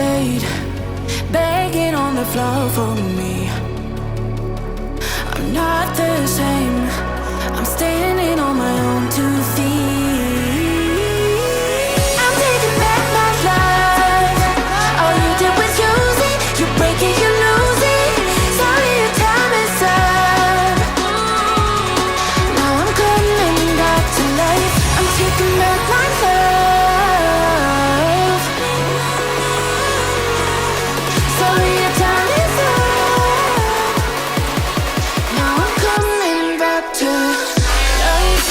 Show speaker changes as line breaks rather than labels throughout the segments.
late, begging on the floor for me. I'm not the same, I'm standing on my own 2 feet. I'm taking back my life. All you did was use it, you break it, you lose it. Sorry, your time is up. Now I'm coming back to life. I'm taking back my love. Sorry, your time is up. Now I'm coming back to life.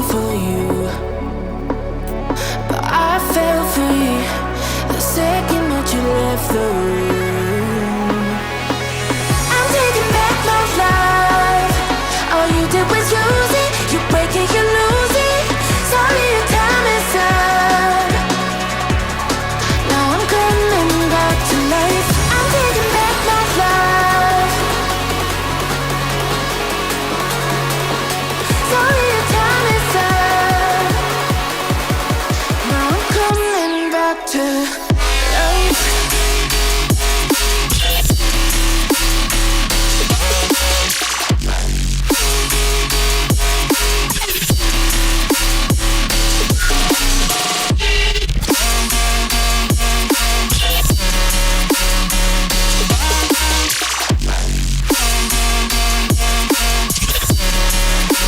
For you, but I fell free the second that you left the room. I'm taking back my life. All you did was use it, you break it, you lose it. Sorry, your time is up. Now I'm coming back to life. I'm taking back my life. Sorry, your time is up. Now I'm coming back to life.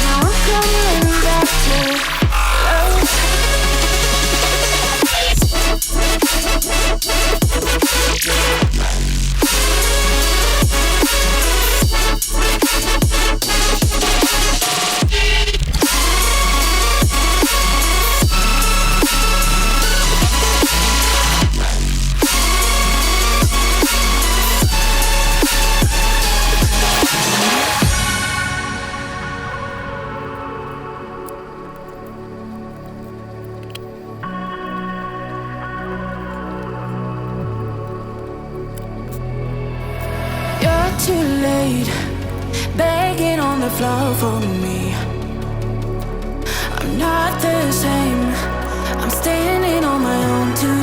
Now I'm coming back to life. You're too late, begging on the floor for me. I'm not the same, I'm standing on my own 2